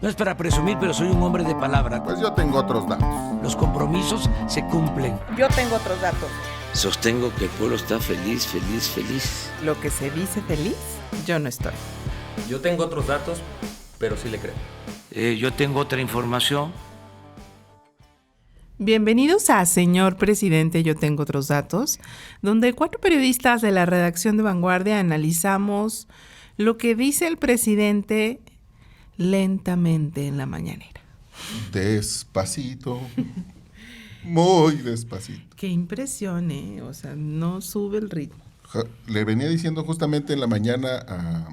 No es para presumir, pero soy un hombre de palabra. Pues yo tengo otros datos. Los compromisos se cumplen. Yo tengo otros datos. Sostengo que el pueblo está feliz. Lo que se dice feliz, yo no estoy. Yo tengo otros datos, pero sí le creo. Yo tengo otra información. Bienvenidos a Señor Presidente, yo tengo otros datos, donde 4 periodistas de la redacción de Vanguardia analizamos lo que dice el presidente lentamente en la mañanera. Despacito, muy despacito. Qué impresión, o sea, no sube el ritmo. Le venía diciendo justamente en la mañana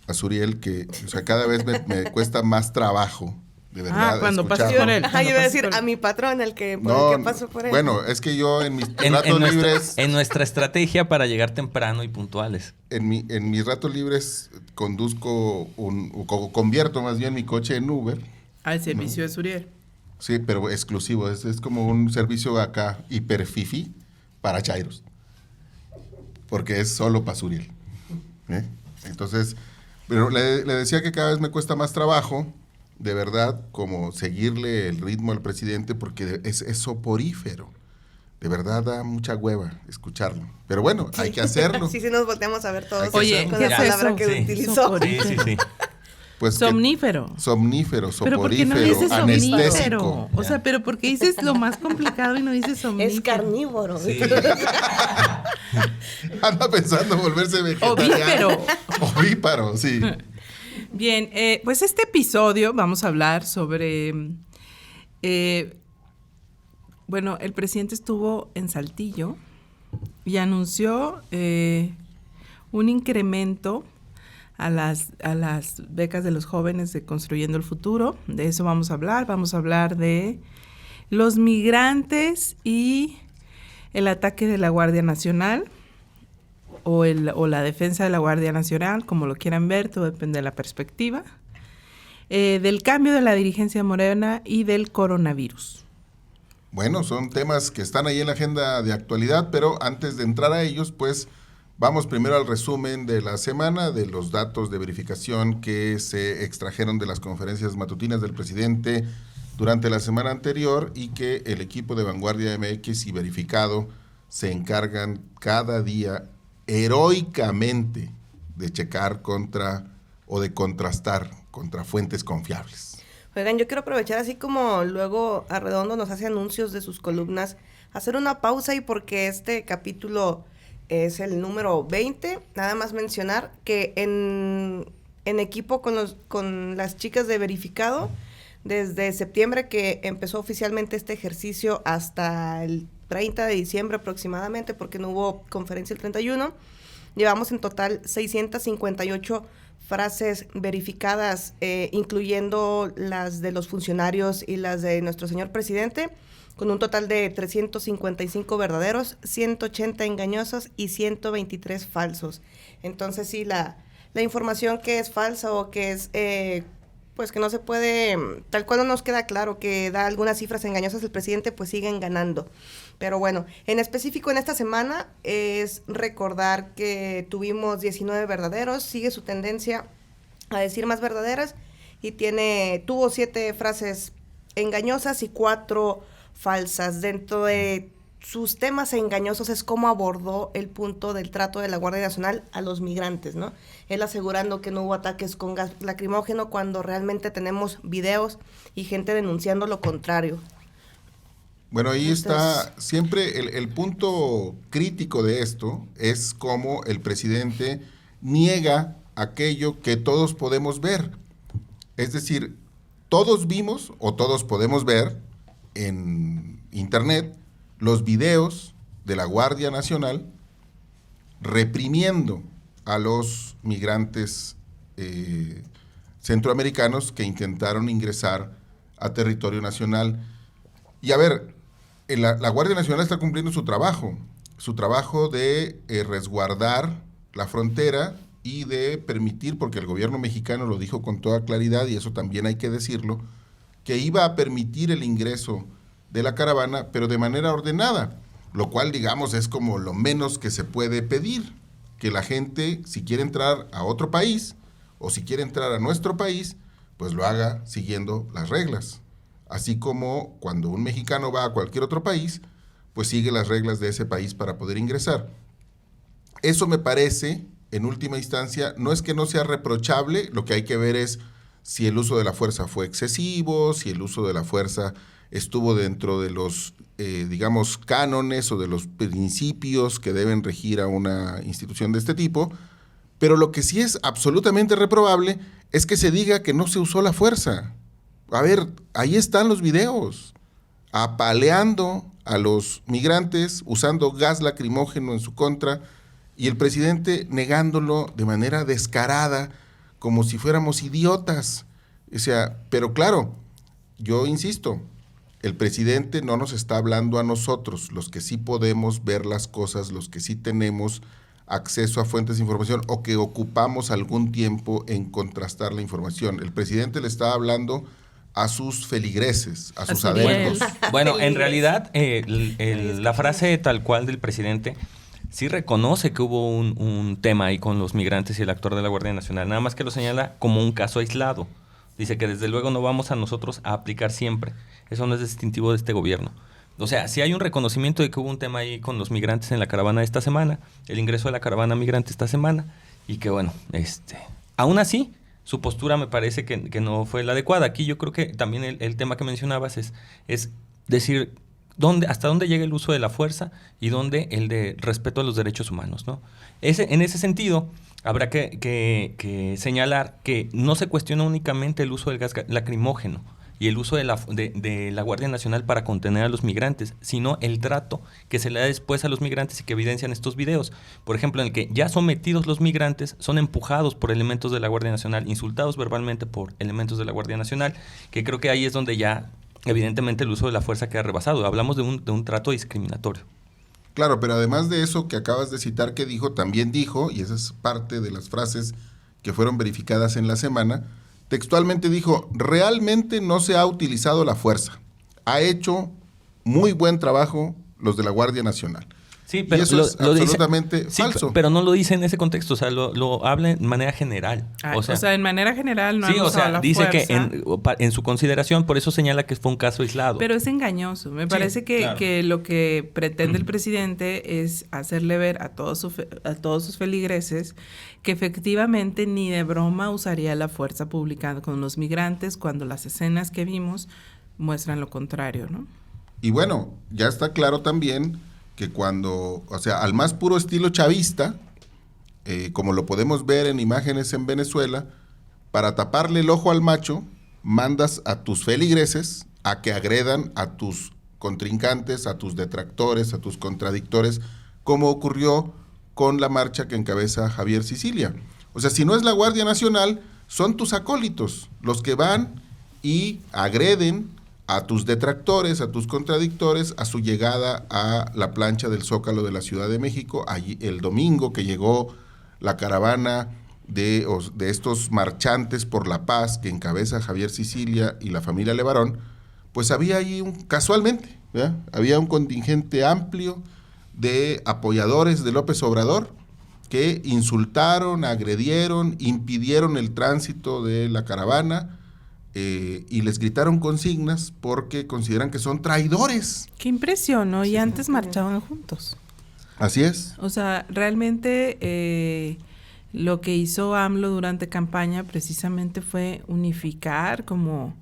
a Suriel que, o sea, cada vez me cuesta más trabajo, de verdad, cuando pasó escucharlo. por él. Ajá, yo iba a decir a mi patrón, el que pasó por él. Bueno, es que yo en mis ratos libres... En nuestra estrategia para llegar temprano y puntuales. En mis ratos libres convierto más bien mi coche en Uber. Al servicio de Suriel. Sí, pero exclusivo. Es como un servicio acá hiper fifi para chairos. Porque es solo para Suriel. Entonces, pero le decía que cada vez me cuesta más trabajo, de verdad, como seguirle el ritmo al presidente, porque es soporífero. De verdad da mucha hueva escucharlo. Pero bueno, sí. Hay que hacerlo. Sí, nos volteamos a ver todos. Oye, con la palabra que utilizó. Sí. Pues somnífero. Somnífero, ¿Pero por qué no dices anestésico. Somnífero? O sea, pero ¿por qué dices lo más complicado y no dices somnífero? Es carnívoro. Sí. Anda pensando volverse vegetariano. Ovíparo, sí. Bien, pues este episodio vamos a hablar sobre... bueno, el presidente estuvo en Saltillo y anunció un incremento a las becas de los jóvenes de Construyendo el Futuro. De eso vamos a hablar. Vamos a hablar de los migrantes y el ataque de la Guardia Nacional o la defensa de la Guardia Nacional, como lo quieran ver, todo depende de la perspectiva. Del cambio de la dirigencia morena y del coronavirus. Bueno, son temas que están ahí en la agenda de actualidad, pero antes de entrar a ellos, pues vamos primero al resumen de la semana, de los datos de verificación que se extrajeron de las conferencias matutinas del presidente durante la semana anterior y que el equipo de Vanguardia MX y Verificado se encargan cada día heroicamente de checar contra o de contrastar contra fuentes confiables. Oigan, yo quiero aprovechar, así como luego Arredondo nos hace anuncios de sus columnas, hacer una pausa y porque este capítulo es el número 20, nada más mencionar que en equipo con las chicas de Verificado, desde septiembre que empezó oficialmente este ejercicio hasta el 30 de diciembre aproximadamente, porque no hubo conferencia el 31, llevamos en total 658 frases verificadas, incluyendo las de los funcionarios y las de nuestro señor presidente, con un total de 355 verdaderos, 180 engañosos y 123 falsos. Entonces sí, la información que es falsa o que es, pues que no se puede, tal cual no nos queda claro que da algunas cifras engañosas el presidente, pues siguen ganando. Pero bueno, en específico en esta semana es recordar que tuvimos 19 verdaderos, sigue su tendencia a decir más verdaderas y tuvo 7 frases engañosas y 4 falsas. Dentro de sus temas engañosos es cómo abordó el punto del trato de la Guardia Nacional a los migrantes, ¿no? Él asegurando que no hubo ataques con gas lacrimógeno cuando realmente tenemos videos y gente denunciando lo contrario. Bueno, ahí está siempre el punto crítico de esto, es cómo el presidente niega aquello que todos podemos ver. Es decir, todos vimos o todos podemos ver en internet los videos de la Guardia Nacional reprimiendo a los migrantes centroamericanos que intentaron ingresar a territorio nacional. Y a ver, la Guardia Nacional está cumpliendo su trabajo de resguardar la frontera y de permitir, porque el gobierno mexicano lo dijo con toda claridad, y eso también hay que decirlo, que iba a permitir el ingreso de la caravana, pero de manera ordenada, lo cual, digamos, es como lo menos que se puede pedir, que la gente, si quiere entrar a otro país, o si quiere entrar a nuestro país, pues lo haga siguiendo las reglas. Así como cuando un mexicano va a cualquier otro país, pues sigue las reglas de ese país para poder ingresar. Eso me parece, en última instancia, no es que no sea reprochable, lo que hay que ver es si el uso de la fuerza fue excesivo, si el uso de la fuerza estuvo dentro de los, digamos, cánones o de los principios que deben regir a una institución de este tipo, pero lo que sí es absolutamente reprobable es que se diga que no se usó la fuerza. A ver, ahí están los videos, apaleando a los migrantes, usando gas lacrimógeno en su contra, y el presidente negándolo de manera descarada, como si fuéramos idiotas. O sea, pero claro, yo insisto, el presidente no nos está hablando a nosotros, los que sí podemos ver las cosas, los que sí tenemos acceso a fuentes de información o que ocupamos algún tiempo en contrastar la información. El presidente le está hablando a sus feligreses, a sus adeptos. Bueno, en realidad, la frase tal cual del presidente sí reconoce que hubo un tema ahí con los migrantes y el actor de la Guardia Nacional, nada más que lo señala como un caso aislado. Dice que desde luego no vamos a nosotros a aplicar siempre. Eso no es distintivo de este gobierno. O sea, sí hay un reconocimiento de que hubo un tema ahí con los migrantes en la caravana esta semana, el ingreso de la caravana migrante esta semana, y que bueno, aún así, su postura me parece que no fue la adecuada. Aquí yo creo que también el tema que mencionabas es decir, hasta dónde llega el uso de la fuerza y dónde el de respeto a los derechos humanos, ¿no? En ese sentido, habrá que señalar que no se cuestiona únicamente el uso del gas lacrimógeno y el uso de la Guardia Nacional para contener a los migrantes, sino el trato que se le da después a los migrantes y que evidencian estos videos. Por ejemplo, en el que ya sometidos los migrantes son empujados por elementos de la Guardia Nacional, insultados verbalmente por elementos de la Guardia Nacional, que creo que ahí es donde ya evidentemente el uso de la fuerza queda rebasado. Hablamos de un trato discriminatorio. Claro, pero además de eso que acabas de citar que dijo, también dijo, y esa es parte de las frases que fueron verificadas en la semana, textualmente dijo, realmente no se ha utilizado la fuerza. Ha hecho muy buen trabajo los de la Guardia Nacional. Sí, pero y eso es absolutamente falso. Pero no lo dice en ese contexto, o sea, lo habla en manera general. O sea, en manera general no han usado la dice fuerza. Que en su consideración, por eso señala que fue un caso aislado. Pero es engañoso. Me parece que lo que pretende el presidente es hacerle ver a todos sus feligreses que efectivamente ni de broma usaría la fuerza pública con los migrantes cuando las escenas que vimos muestran lo contrario, ¿no? Y bueno, ya está claro también que cuando, o sea, al más puro estilo chavista, como lo podemos ver en imágenes en Venezuela, para taparle el ojo al macho, mandas a tus feligreses a que agredan a tus contrincantes, a tus detractores, a tus contradictores, como ocurrió con la marcha que encabeza Javier Sicilia. O sea, si no es la Guardia Nacional, son tus acólitos los que van y agreden a tus detractores, a tus contradictores, a su llegada a la plancha del Zócalo de la Ciudad de México. Allí, el domingo que llegó la caravana de estos marchantes por la paz que encabeza Javier Sicilia y la familia Levarón, pues había ahí casualmente, ¿verdad? Había un contingente amplio de apoyadores de López Obrador que insultaron, agredieron, impidieron el tránsito de la caravana, y les gritaron consignas porque consideran que son traidores. Qué impresión, ¿no? Y antes marchaban juntos. Así es. O sea, realmente lo que hizo AMLO durante campaña precisamente fue unificar como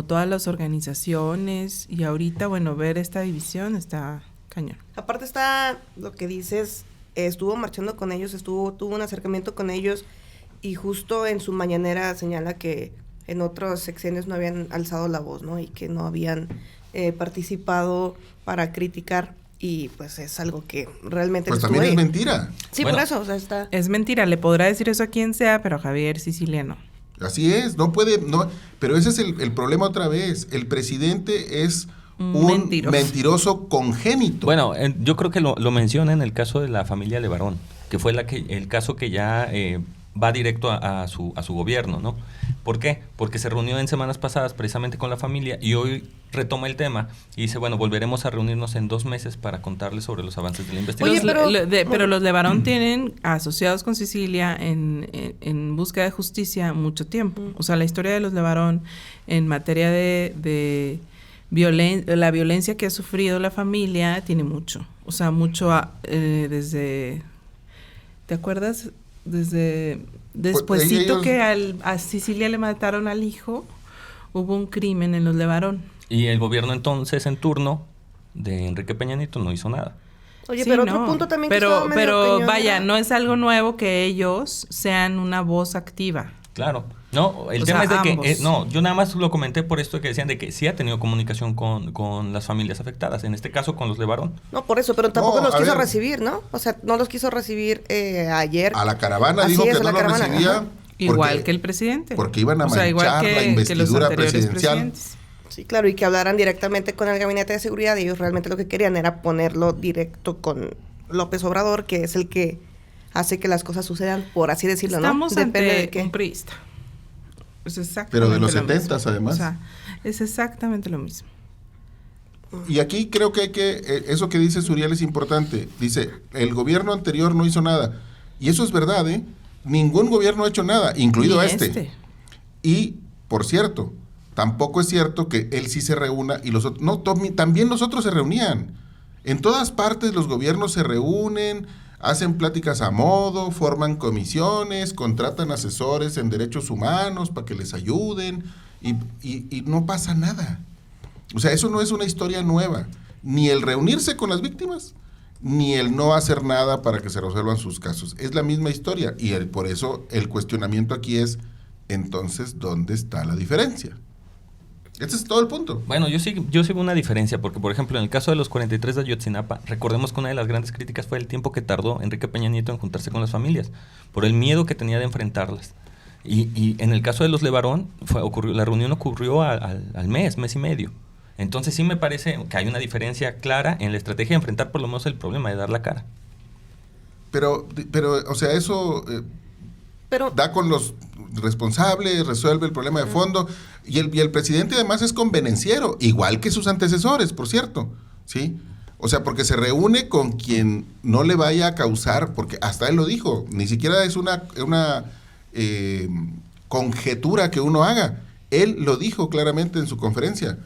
todas las organizaciones, y ahorita, bueno, ver esta división está cañón. Aparte está lo que dices, estuvo marchando con ellos, tuvo un acercamiento con ellos, y justo en su mañanera señala que en otros sexenios no habían alzado la voz, ¿no? Y que no habían participado para criticar, y pues es algo que realmente... Pues también es mentira. Sí, bueno, por eso, o sea, está... Es mentira, le podrá decir eso a quien sea, pero a Javier Sicilia no. Así es, no puede, no, pero ese es el problema otra vez. El presidente es un mentiroso congénito. Bueno, yo creo que lo menciona en el caso de la familia Levarón, que fue el caso que ya va directo a su gobierno, ¿no? ¿Por qué? Porque se reunió en semanas pasadas precisamente con la familia y hoy retoma el tema y dice, bueno, volveremos a reunirnos en 2 meses para contarles sobre los avances de la investigación. Oye, Pero los Levarón tienen asociados con Sicilia en búsqueda de justicia mucho tiempo. O sea, la historia de los Levarón en materia de la violencia que ha sufrido la familia tiene mucho. O sea, mucho desde... ¿Te acuerdas? Despuésito ellos... que a Sicilia le mataron al hijo, hubo un crimen en los Levarón. Y el gobierno entonces, en turno de Enrique Peña Nieto, no hizo nada. Oye, Sí, pero no, otro punto también que pero estaba medio cañón vaya, era- no es algo nuevo que ellos sean una voz activa. Claro. No, el O tema sea, es de ambos. que... no, yo nada más lo comenté por esto que decían de que sí ha tenido comunicación con las familias afectadas, en este caso con los Levarón. No, por eso, pero tampoco No, los a quiso ver. recibir, ¿no? O sea, no los quiso recibir ayer. A la caravana Así dijo es, que a la no lo caravana, recibía. ajá. Igual que el presidente. Porque iban a O sea, igual manchar la que los investidura anteriores presidencial. presidentes. Sí, claro, y que hablaran directamente con el gabinete de seguridad. Y ellos realmente lo que querían era ponerlo directo con López Obrador, que es el que hace que las cosas sucedan, por así decirlo, Estamos ¿no? Depende ante de qué. un priista. Es exactamente Pero de los lo mismo. 70s, además. O sea, es exactamente lo mismo. Y aquí creo que hay que, eso que dice Suriel es importante. Dice, el gobierno anterior no hizo nada. Y eso es verdad, ¿eh? Ningún gobierno ha hecho nada, incluido Ni este. Y, por cierto, tampoco es cierto que él sí se reúna y los otros... No, también los otros se reunían. En todas partes los gobiernos se reúnen, hacen pláticas a modo, forman comisiones, contratan asesores en derechos humanos para que les ayuden y no pasa nada. O sea, eso no es una historia nueva. Ni el reunirse con las víctimas, ni el no hacer nada para que se resuelvan sus casos. Es la misma historia y por eso el cuestionamiento aquí es, entonces, ¿dónde está la diferencia? Ese es todo el punto. Bueno, yo sí veo una diferencia, porque por ejemplo, en el caso de los 43 de Ayotzinapa, recordemos que una de las grandes críticas fue el tiempo que tardó Enrique Peña Nieto en juntarse con las familias, por el miedo que tenía de enfrentarlas. Y en el caso de los Levarón, la reunión ocurrió al mes y medio. Entonces sí me parece que hay una diferencia clara en la estrategia de enfrentar por lo menos el problema de dar la cara. Pero o sea, eso Pero da con los responsables, resuelve el problema de fondo, y el presidente además es convenenciero, igual que sus antecesores, por cierto, ¿sí? O sea, porque se reúne con quien no le vaya a causar, porque hasta él lo dijo, ni siquiera es una conjetura que uno haga. Él lo dijo claramente en su conferencia.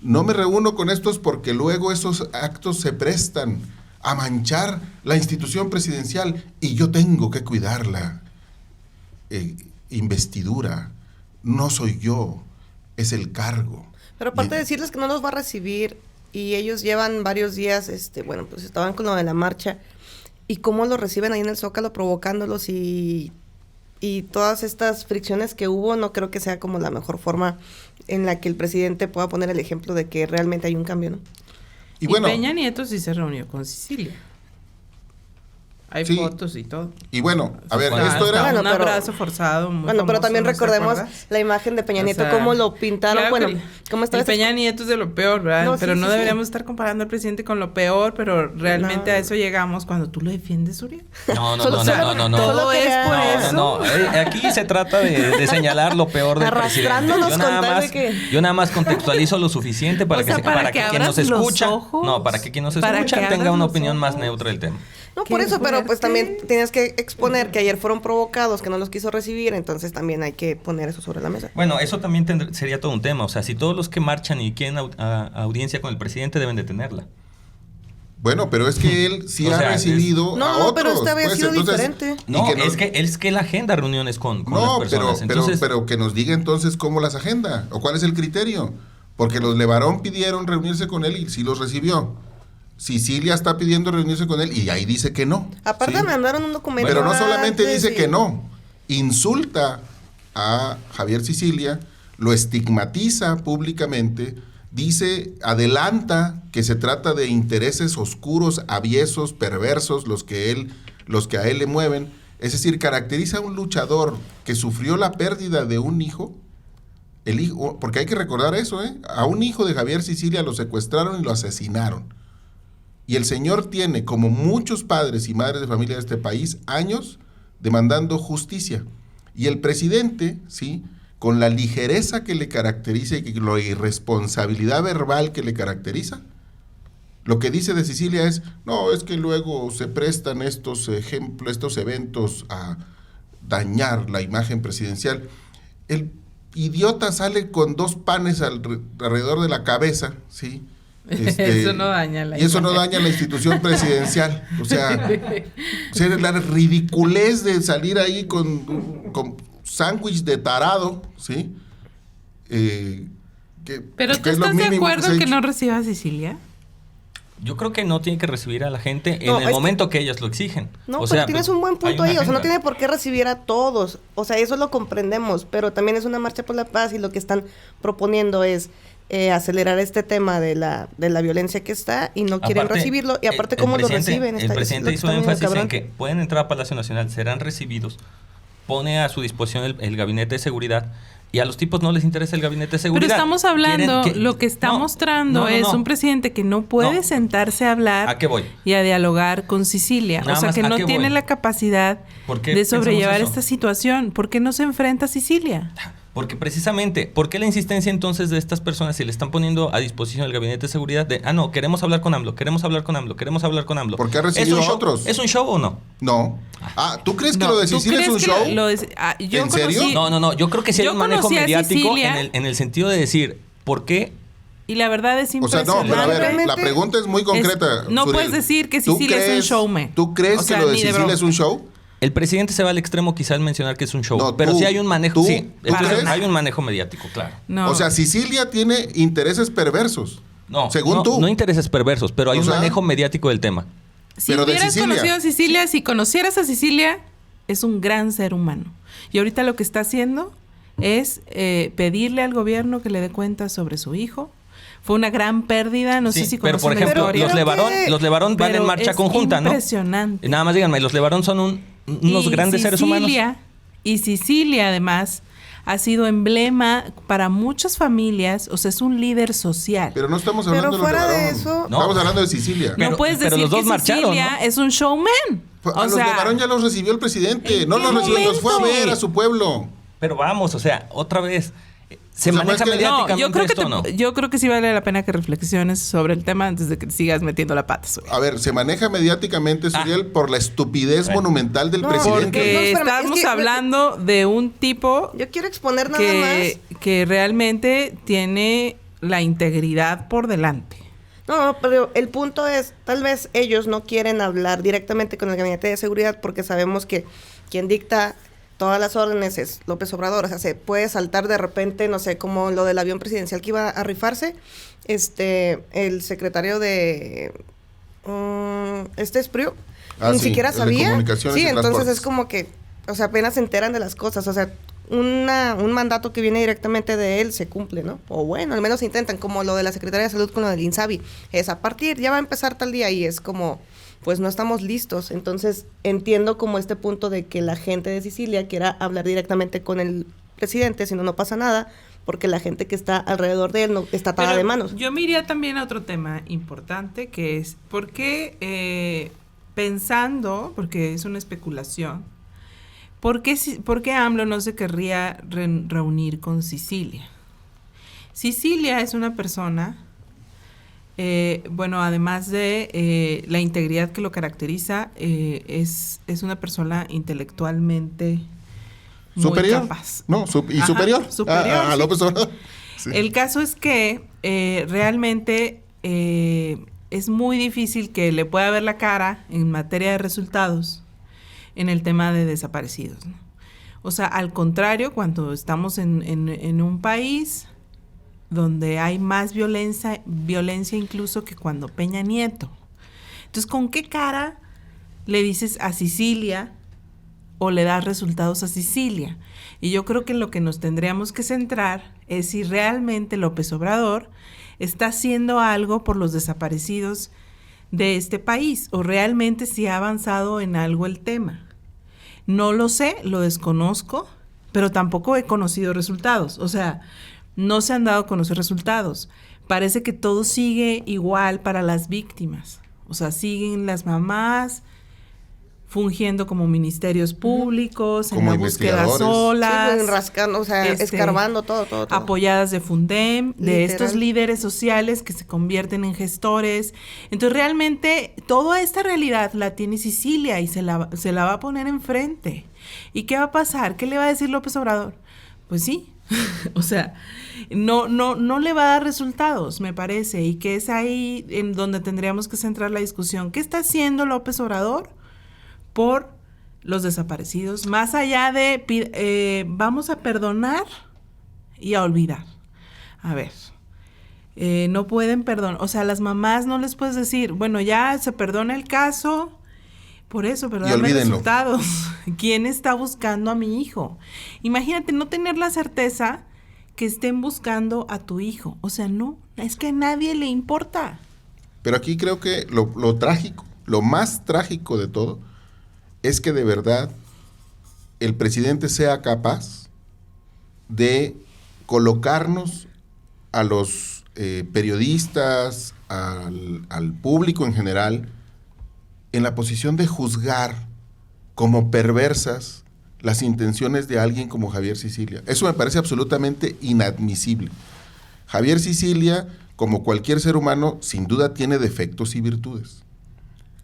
No me reúno con estos porque luego esos actos se prestan a manchar la institución presidencial y yo tengo que cuidarla. Investidura, no soy yo, es el cargo. Pero aparte de decirles que no los va a recibir y ellos llevan varios días, bueno, pues estaban con lo de la marcha y cómo los reciben ahí en el Zócalo provocándolos y todas estas fricciones que hubo, no creo que sea como la mejor forma en la que el presidente pueda poner el ejemplo de que realmente hay un cambio, ¿no? Y bueno, Peña Nieto sí se reunió con Sicilia. Hay Sí. fotos y todo. y bueno, a ver, Está- esto está era... Bueno, un pero- abrazo forzado. Muy Bueno, pero famoso, también ¿no te recordemos acuerdas? la imagen de Peña O Nieto, sea, cómo lo pintaron, claro bueno, que cómo estaba el Peña Nieto es de lo peor, ¿verdad? No, sí, pero no sí, deberíamos sí. estar comparando al presidente con lo peor, pero realmente No. a eso llegamos cuando tú lo defiendes, Uriel. No. Todo Todo es quería- por No, eso. No, aquí se trata de señalar lo peor del presidente. Arrastrándonos Yo con nada tal de más, que- yo nada más contextualizo lo suficiente para O sea, para que quien nos abras los escucha, ojos, para que quien nos para escucha que tenga abras una los opinión más ojos. neutra del tema. No, por Qué eso, pero pues fuerte. también tienes que exponer que ayer fueron provocados, que no los quiso recibir, entonces también hay que poner eso sobre la mesa. Bueno, eso también sería todo un tema. O sea, si todos los que marchan y quieren audiencia con el presidente deben de tenerla. Bueno, pero es que él sí O ha sea, recibido No, a no, otros. pero esta había pues, sido entonces, diferente. y No, que es que él agenda reuniones con las No, personas. Entonces, pero que nos diga entonces cómo las agenda o cuál es el criterio. Porque los Levarón pidieron reunirse con él y sí los recibió. Sicilia está pidiendo reunirse con él y ahí dice que no. Aparte ¿sí? me mandaron un documento. Pero no solamente antes dice y- que no, insulta a Javier Sicilia, lo estigmatiza públicamente, dice, adelanta que se trata de intereses oscuros, aviesos, perversos, los que a él le mueven. Es decir, caracteriza a un luchador que sufrió la pérdida de un hijo, el hijo, porque hay que recordar eso, a un hijo de Javier Sicilia lo secuestraron y lo asesinaron. Y el señor tiene, como muchos padres y madres de familia de este país, años demandando justicia. Y el presidente, ¿sí?, con la ligereza que le caracteriza y la irresponsabilidad verbal que le caracteriza, lo que dice de Cecilia es, no, es que luego se prestan estos ejemplos, estos eventos a dañar la imagen presidencial. El idiota sale con 2 panes alrededor de la cabeza, ¿sí? Eso no daña la y eso no daña la institución presidencial. O sea, la ridiculez de salir ahí con sándwich de tarado, ¿sí? Pero ¿tú estás de acuerdo que no reciba a Cecilia? Yo creo que no tiene que recibir a la gente en el momento que ellas lo exigen. No, o pero tienes un buen punto ahí. O sea, no tiene por qué recibir a todos. O sea, eso lo comprendemos. Pero también es una marcha por la paz y lo que están proponiendo es acelerar este tema de la violencia que está y no quieren recibirlo. Y aparte, ¿cómo lo reciben? El presidente hizo énfasis en que pueden entrar a Palacio Nacional, serán recibidos, pone a su disposición el gabinete de seguridad. Y a los tipos no les interesa el gabinete de seguridad. Pero estamos hablando, lo que está mostrando es un presidente que no puede sentarse a hablar ¿a qué voy? Y a dialogar con Cecilia. O sea, que no tiene la capacidad de sobrellevar esta situación. ¿Por qué no se enfrenta a Cecilia? Porque precisamente, ¿por qué la insistencia entonces de estas personas si le están poniendo a disposición el gabinete de seguridad de, no, queremos hablar con AMLO, queremos hablar con AMLO, queremos hablar con AMLO? ¿Por qué ha recibido a otros? ¿Es un show o no? No. ¿Tú crees que lo de Cecilia es un show? ¿En serio? No, yo creo que sí hay un manejo mediático en el sentido de decir, ¿por qué? Y la verdad es impresionante. O sea, no, pero a ver, la pregunta es muy concreta. No puedes decir que Cecilia es un showman. ¿Tú crees que lo de Cecilia es un show? El presidente se va al extremo quizá al mencionar que es un show, pero sí hay un manejo, hay un manejo mediático, claro. No. O sea, Cecilia tiene intereses perversos. No, según tú. No intereses perversos, pero hay un manejo mediático del tema. Si hubieras conocido a Cecilia, si conocieras a Cecilia, es un gran ser humano. Y ahorita lo que está haciendo es pedirle al gobierno que le dé cuenta sobre su hijo. Fue una gran pérdida, no sé si pero por ejemplo, los Levarón van en marcha conjunta, ¿no? Impresionante. Nada más díganme, los Levarón son unos grandes seres humanos. Y Cecilia, además, ha sido emblema para muchas familias, o sea, es un líder social. Pero no estamos hablando de los Levarón. Estamos hablando de Cecilia. No puedes decir los dos que Cecilia es un showman. A los Levarón ya los recibió el presidente. No los recibió, los fue a ver a su pueblo. Pero vamos, o sea, otra vez... ¿Se maneja mediáticamente esto o no? Yo creo que sí vale la pena que reflexiones sobre el tema antes de que sigas metiendo la pata, Suriel. A ver, se maneja mediáticamente, Suriel, por la estupidez monumental del presidente. Porque estamos hablando de un tipo... Yo quiero exponer nada más. Que realmente tiene la integridad por delante. No, pero el punto es, tal vez ellos no quieren hablar directamente con el gabinete de seguridad porque sabemos que quien dicta todas las órdenes es López Obrador. O sea, se puede saltar de repente, no sé, como lo del avión presidencial que iba a rifarse, el secretario de Espriu, ni siquiera sabía. Sí, entonces es como que, o sea, apenas se enteran de las cosas. O sea, un mandato que viene directamente de él se cumple, ¿no? O bueno, al menos intentan, como lo de la Secretaría de Salud con lo del INSABI. Es a partir, ya va a empezar tal día y es como... pues no estamos listos. Entonces entiendo como este punto de que la gente de Sicilia quiera hablar directamente con el presidente, si no, no pasa nada, porque la gente que está alrededor de él no está atada de manos. Yo me iría también a otro tema importante, que es, ¿por qué pensando, porque es una especulación, ¿por qué AMLO no se querría reunir con Cecilia? Cecilia es una persona... bueno, además de la integridad que lo caracteriza, es una persona intelectualmente superior, muy capaz. Superior a López Obrador. Sí. El caso es que realmente es muy difícil que le pueda ver la cara en materia de resultados en el tema de desaparecidos, ¿no? O sea, al contrario, cuando estamos en un país donde hay más violencia incluso que cuando Peña Nieto. Entonces, ¿con qué cara le dices a Cecilia o le das resultados a Cecilia? Y yo creo que lo que nos tendríamos que centrar es si realmente López Obrador está haciendo algo por los desaparecidos de este país o realmente si ha avanzado en algo el tema. No lo sé, lo desconozco, pero tampoco he conocido resultados. O sea, no se han dado a conocer resultados. Parece que todo sigue igual para las víctimas. O sea, siguen las mamás fungiendo como ministerios públicos, en Como la búsqueda investigadores. solas. Sí, pues, rascando, o sea, escarbando todo. Apoyadas de Fundem, de Literal. estos líderes sociales que se convierten en gestores. Entonces, realmente, toda esta realidad la tiene Sicilia y se la va a poner enfrente. ¿Y qué va a pasar? ¿Qué le va a decir López Obrador? Pues sí, o sea, no le va a dar resultados, me parece, y que es ahí en donde tendríamos que centrar la discusión. ¿Qué está haciendo López Obrador por los desaparecidos? Más allá de vamos a perdonar y a olvidar. A ver, no pueden perdonar, o sea, a las mamás no les puedes decir, bueno, ya se perdona el caso, por eso, pero Y dame olvídenlo. resultados. ¿Quién está buscando a mi hijo? Imagínate no tener la certeza que estén buscando a tu hijo. O sea, no, es que a nadie le importa. Pero aquí creo que lo trágico, lo más trágico de todo, es que de verdad el presidente sea capaz de colocarnos a los periodistas, al público en general, en la posición de juzgar como perversas las intenciones de alguien como Javier Sicilia. Eso me parece absolutamente inadmisible. Javier Sicilia, como cualquier ser humano, sin duda tiene defectos y virtudes.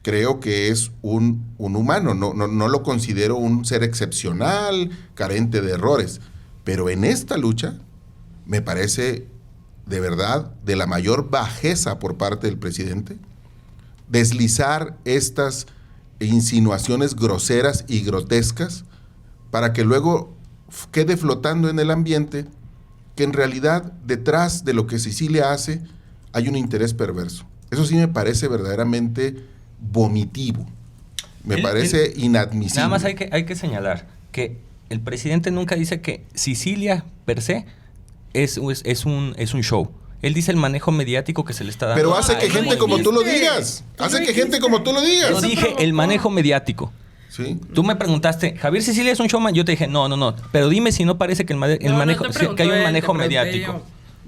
Creo que es un humano, no lo considero un ser excepcional, carente de errores, pero en esta lucha me parece de verdad de la mayor bajeza por parte del presidente deslizar estas insinuaciones groseras y grotescas para que luego quede flotando en el ambiente que en realidad detrás de lo que Sicilia hace hay un interés perverso. Eso sí me parece verdaderamente vomitivo. Me parece inadmisible. Nada más hay que señalar que el presidente nunca dice que Sicilia per se es un show. Él dice el manejo mediático que se le está dando. Pero hace que Ay, gente lo como tú lo dijiste. digas. Tú Hace lo que gente dijiste. como tú lo Yo digas. dije el manejo mediático. ¿Sí? Tú me preguntaste, ¿Javier Sicilia es un showman? Yo te dije, no. Pero dime si no parece que el manejo, que hay un manejo mediático.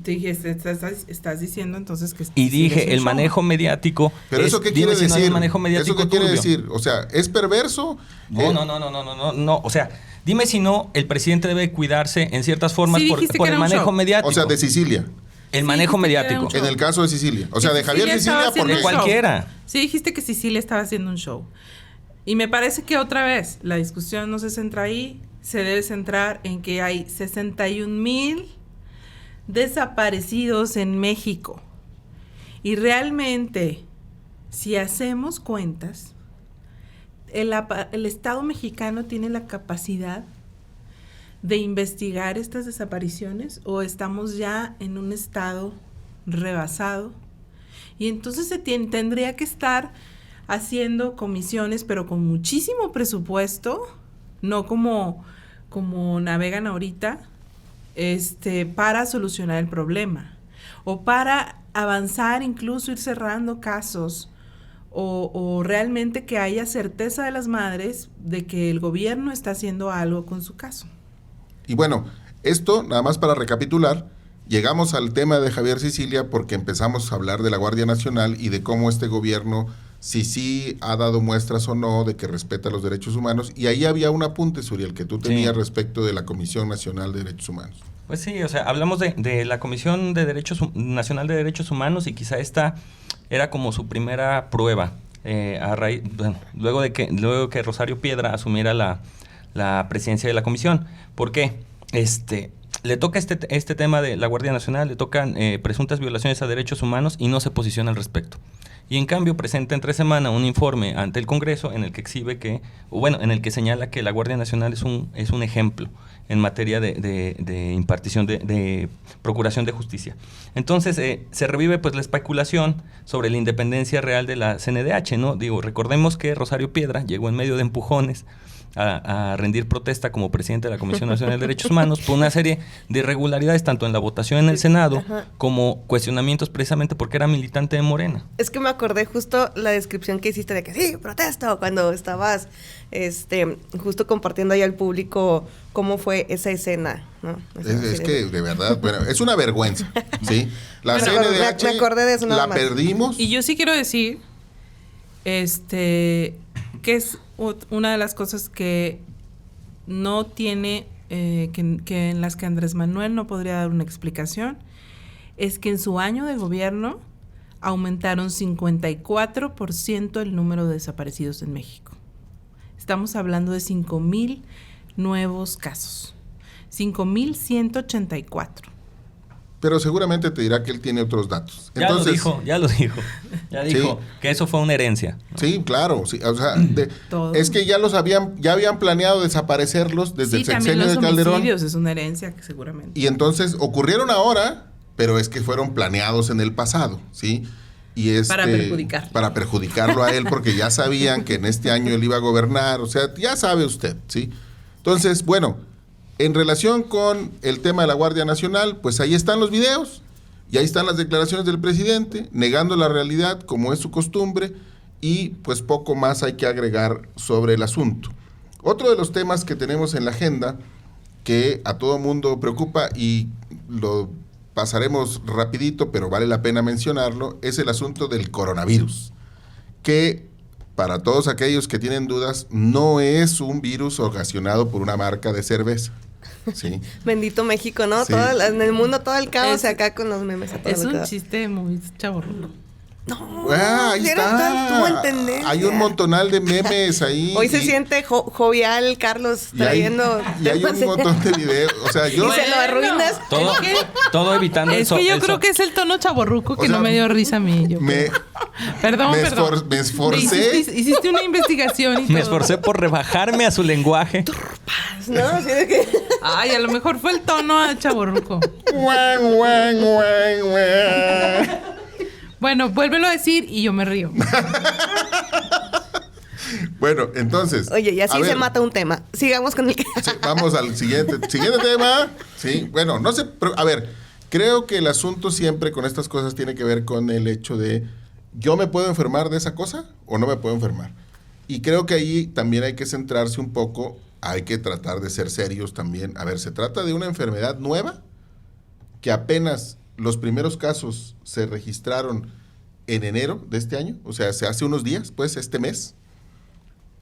Te dije, estás diciendo entonces que Y sí dije, es un el show. manejo mediático. Pero es- eso qué dime quiere si no hay decir? un manejo mediático ¿Eso qué quiere turbio. decir? O sea, ¿es perverso? No. O sea, dime si no, el presidente debe cuidarse en ciertas formas Sí, por dijiste que el era un manejo show. mediático. O sea, de Sicilia. el Sí, manejo dijiste que era un mediático. show. En el caso de Sicilia. O sea, de Javier estaba Sicilia, haciendo porque un show. Cualquiera. Sí, dijiste que Sicilia estaba haciendo un show. Y me parece que otra vez la discusión no se centra ahí, se debe centrar en que hay 61,000 desaparecidos en México. Y realmente, si hacemos cuentas, el Estado mexicano tiene la capacidad de investigar estas desapariciones o estamos ya en un estado rebasado. Y entonces tendría que estar haciendo comisiones, pero con muchísimo presupuesto, no como navegan ahorita, para solucionar el problema. O para avanzar, incluso ir cerrando casos, o realmente que haya certeza de las madres de que el gobierno está haciendo algo con su caso. Y bueno, esto, nada más para recapitular, llegamos al tema de Javier Sicilia porque empezamos a hablar de la Guardia Nacional y de cómo este gobierno, si sí ha dado muestras o no de que respeta los derechos humanos. Y ahí había un apunte, Suriel, que tú tenías Sí. respecto de la Comisión Nacional de Derechos Humanos. Pues sí, o sea, hablamos de la Comisión de Nacional de Derechos Humanos y quizá esta era como su primera prueba luego de que Rosario Piedra asumiera la presidencia de la comisión. ¿Por qué? Le toca este tema de la Guardia Nacional, le tocan presuntas violaciones a derechos humanos y no se posiciona al respecto. Y en cambio presenta entre semana un informe ante el Congreso en el que exhibe en el que señala que la Guardia Nacional es un ejemplo en materia de impartición de procuración de justicia. Entonces se revive pues la especulación sobre la independencia real de la CNDH, ¿no? Recordemos que Rosario Piedra llegó en medio de empujones a rendir protesta como presidente de la Comisión Nacional de Derechos Humanos por una serie de irregularidades tanto en la votación en el Senado como cuestionamientos precisamente porque era militante de Morena. Es que me acordé justo la descripción que hiciste de que sí, protesto, cuando estabas justo compartiendo ahí al público cómo fue esa escena, ¿no? Es que, de verdad, bueno, es una vergüenza, ¿sí? La Bueno, CNDH me acordé de eso nada la más. perdimos. Y yo sí quiero decir, que es una de las cosas que no tiene, que en las que Andrés Manuel no podría dar una explicación, es que en su año de gobierno aumentaron 54% el número de desaparecidos en México. Estamos hablando de 5,000 nuevos casos. 5,184. Pero seguramente te dirá que él tiene otros datos. Entonces, Ya lo dijo que eso fue una herencia, ¿no? Sí, claro. Sí, o sea, es que ya habían planeado desaparecerlos desde el sexenio de Calderón. Homicidios es una herencia que seguramente. Y entonces ocurrieron ahora, pero es que fueron planeados en el pasado, ¿sí? Y para perjudicarlo. Para perjudicarlo a él, porque ya sabían que en este año él iba a gobernar, o sea, ya sabe usted, ¿sí? Entonces, bueno, en relación con el tema de la Guardia Nacional, pues ahí están los videos, y ahí están las declaraciones del presidente, negando la realidad, como es su costumbre, y pues poco más hay que agregar sobre el asunto. Otro de los temas que tenemos en la agenda, que a todo mundo preocupa, y lo pasaremos rapidito, pero vale la pena mencionarlo, es el asunto del coronavirus, que para todos aquellos que tienen dudas, no es un virus ocasionado por una marca de cerveza. Sí. Bendito México, ¿no? Sí. En el mundo todo el caos acá con los memes. Es un chiste muy chavorruco. No, Ahí está. Hay un montonal de memes ahí. Hoy se siente jovial Carlos trayendo. Y hay un montón de videos. O sea, yo. Y se lo arruinas. Todo evitando Es que yo creo que es el tono chavorruco que no me dio risa a mí. Perdón. Me esforcé. Hiciste una investigación y me esforcé por rebajarme a su lenguaje. ¿No? Así de que... Ay, a lo mejor fue el tono a chavorruco. Bueno, vuélvelo a decir y yo me río. Bueno, entonces. Oye, y así se mata un tema. Sigamos con el... Sí, vamos al siguiente tema. Sí, bueno, no sé. A ver, creo que el asunto siempre con estas cosas tiene que ver con el hecho de ¿yo me puedo enfermar de esa cosa o no me puedo enfermar? Y creo que ahí también hay que centrarse un poco, hay que tratar de ser serios también. A ver, se trata de una enfermedad nueva que apenas los primeros casos se registraron en enero de este año, o sea, hace unos días, pues, este mes,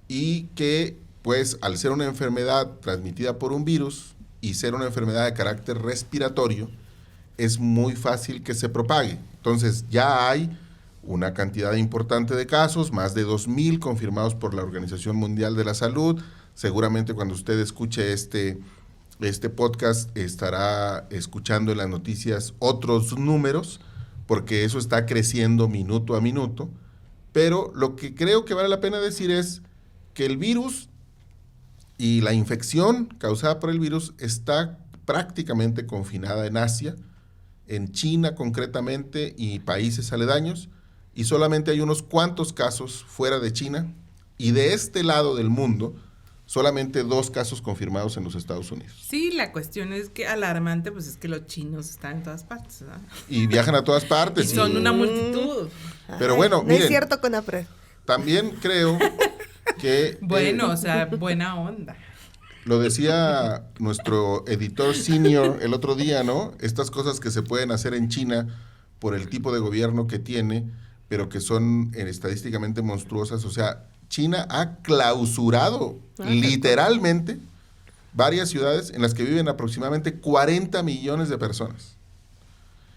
y que, pues, al ser una enfermedad transmitida por un virus y ser una enfermedad de carácter respiratorio, es muy fácil que se propague. Entonces, ya hay una cantidad importante de casos, más de 2,000 confirmados por la Organización Mundial de la Salud. Seguramente cuando usted escuche este podcast estará escuchando en las noticias otros números, porque eso está creciendo minuto a minuto. Pero lo que creo que vale la pena decir es que el virus y la infección causada por el virus está prácticamente confinada en Asia, en China concretamente y países aledaños, y solamente hay unos cuantos casos fuera de China, y de este lado del mundo solamente 2 casos confirmados en los Estados Unidos. Sí, la cuestión es que alarmante, pues es que los chinos están en todas partes, ¿verdad? Y viajan a todas partes. Y son una multitud. Pero bueno, no miren, es cierto, Conapred. También creo que... Bueno, o sea, buena onda. Lo decía nuestro editor senior el otro día, ¿no? Estas cosas que se pueden hacer en China por el tipo de gobierno que tiene, pero que son estadísticamente monstruosas. O sea, China ha clausurado literalmente varias ciudades en las que viven aproximadamente 40 millones de personas.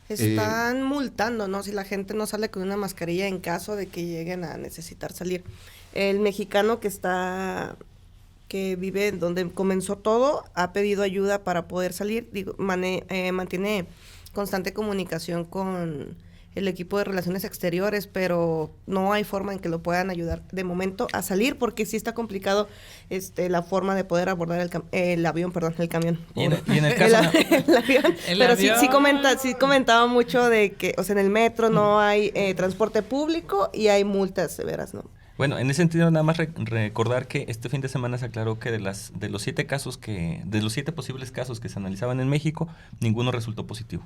Están multando, ¿no? Si la gente no sale con una mascarilla en caso de que lleguen a necesitar salir. El mexicano que vive donde comenzó todo, ha pedido ayuda para poder salir. Mantiene constante comunicación con el equipo de Relaciones Exteriores, pero no hay forma en que lo puedan ayudar de momento a salir, porque sí está complicado la forma de poder abordar el camión. Y en el caso... el avión. Pero sí comentaba mucho de que, o sea, en el metro no hay transporte público y hay multas severas, ¿no? Bueno, en ese sentido nada más recordar que este fin de semana se aclaró que de los 7 posibles casos que se analizaban en México, ninguno resultó positivo.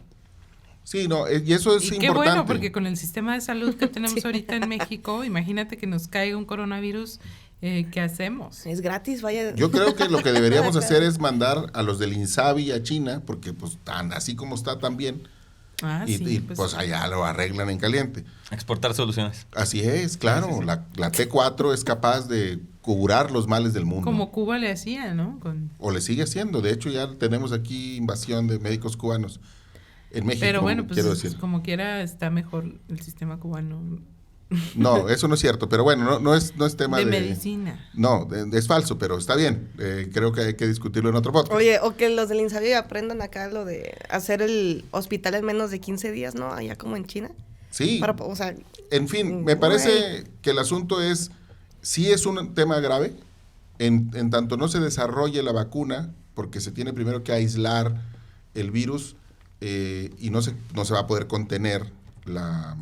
Sí, no, y eso es importante. Qué bueno, porque con el sistema de salud que tenemos ahorita en México, imagínate que nos caiga un coronavirus, ¿qué hacemos? Es gratis, vaya. Yo creo que lo que deberíamos hacer es mandar a los del INSABI a China, porque pues así como está tan bien, pues allá lo arreglan en caliente. Exportar soluciones. Así es, claro. Sí. La T4 es capaz de curar los males del mundo. Como Cuba le hacía, ¿no? O le sigue haciendo. De hecho, ya tenemos aquí invasión de médicos cubanos en México. Pero bueno, pues quiero decir. como quiera está mejor el sistema cubano. No, eso no es cierto. Pero bueno, no es tema de medicina. No, es falso, pero está bien. Creo que hay que discutirlo en otro podcast. Oye, o que los del INSABI aprendan acá lo de hacer el hospital en menos de 15 días, ¿no? Allá como en China. Sí. O sea, en fin, me parece que el asunto sí es un tema grave, en tanto no se desarrolle la vacuna, porque se tiene primero que aislar el virus y no se va a poder contener la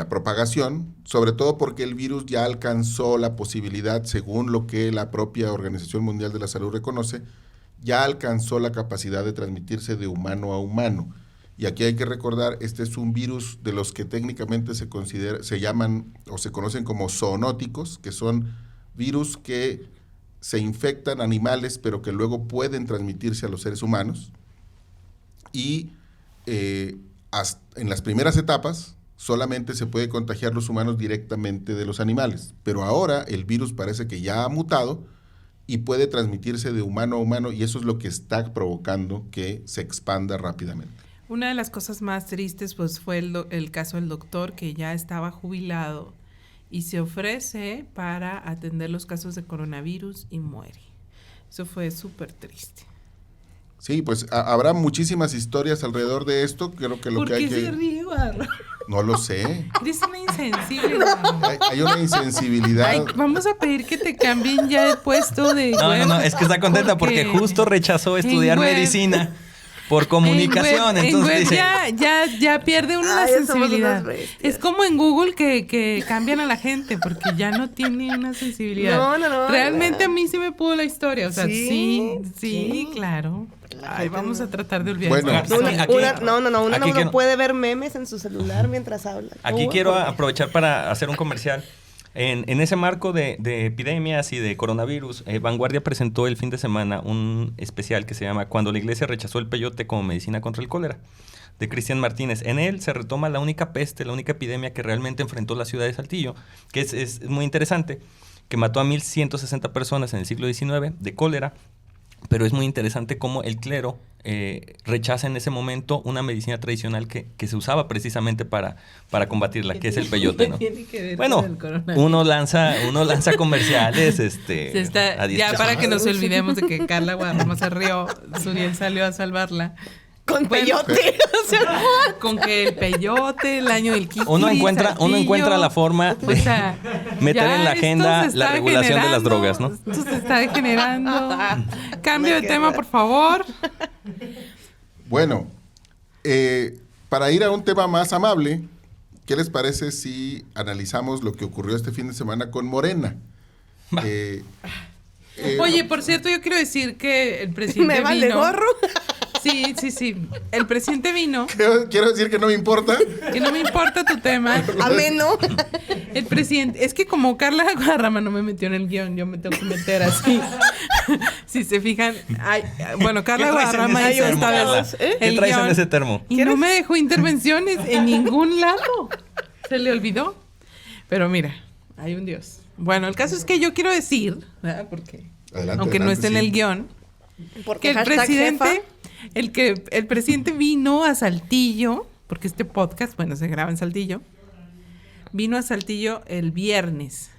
propagación, sobre todo porque el virus ya alcanzó la posibilidad, según lo que la propia Organización Mundial de la Salud reconoce, ya alcanzó la capacidad de transmitirse de humano a humano. Y aquí hay que recordar, este es un virus de los que técnicamente se llaman o se conocen como zoonóticos, que son virus que se infectan animales, pero que luego pueden transmitirse a los seres humanos. Y en las primeras etapas solamente se puede contagiar los humanos directamente de los animales. Pero ahora el virus parece que ya ha mutado y puede transmitirse de humano a humano, y eso es lo que está provocando que se expanda rápidamente. Una de las cosas más tristes pues fue el caso del doctor que ya estaba jubilado y se ofrece para atender los casos de coronavirus y muere. Eso fue súper triste. Sí, pues habrá muchísimas historias alrededor de esto. Creo que lo que hay que... ¿Por qué se ríe, Barra? No lo sé. Eres una insensible. Barra. Hay una insensibilidad. Ay, vamos a pedir que te cambien ya de puesto de... No, es que está contenta porque justo rechazó estudiar medicina por comunicación. Entonces dice... ya pierde uno la sensibilidad. Es como en Google que cambian a la gente porque ya no tiene una sensibilidad. No. Realmente a mí sí me pudo la historia. O sea, sí, claro. Ay, vamos a tratar de olvidar. Bueno, uno no puede ver memes en su celular mientras habla. Aquí quiero aprovechar para hacer un comercial. En ese marco de epidemias y de coronavirus, Vanguardia presentó el fin de semana un especial que se llama Cuando la Iglesia rechazó el peyote como medicina contra el cólera, de Cristian Martínez. En él se retoma la única peste, la única epidemia que realmente enfrentó la ciudad de Saltillo, que es muy interesante, que mató a 1,160 personas en el siglo XIX de cólera. Pero es muy interesante cómo el clero rechaza en ese momento una medicina tradicional que se usaba precisamente para combatirla, que es el peyote, ¿no? Bueno, uno lanza comerciales ya para que nos olvidemos de que Carla Guadarrama se rió, Suriel salió a salvarla. Con peyote. Con que el peyote, el año del kikiri, uno encuentra la forma de meter en la agenda la regulación de las drogas, ¿no? Esto se está degenerando. Cambio de tema, por favor. Bueno, para ir a un tema más amable, ¿qué les parece si analizamos lo que ocurrió este fin de semana con Morena? Oye, por cierto, yo quiero decir que el presidente ¿Me vale gorro? Sí. El presidente vino. Quiero decir que no me importa. Que no me importa tu tema. Ameno. El presidente... Es que como Carla Guadarrama no me metió en el guión, yo me tengo que meter así. Si se fijan... Carla Guadarrama hizo esta vez ¿Qué traes en ese termo? Y no me dejó intervenciones en ningún lado. Se le olvidó. Pero mira, hay un Dios. Bueno, el caso es que yo quiero decir, ¿verdad? Porque aunque no esté en el guión, porque que el presidente vino a Saltillo, porque este podcast, se graba en Saltillo, vino a Saltillo el viernes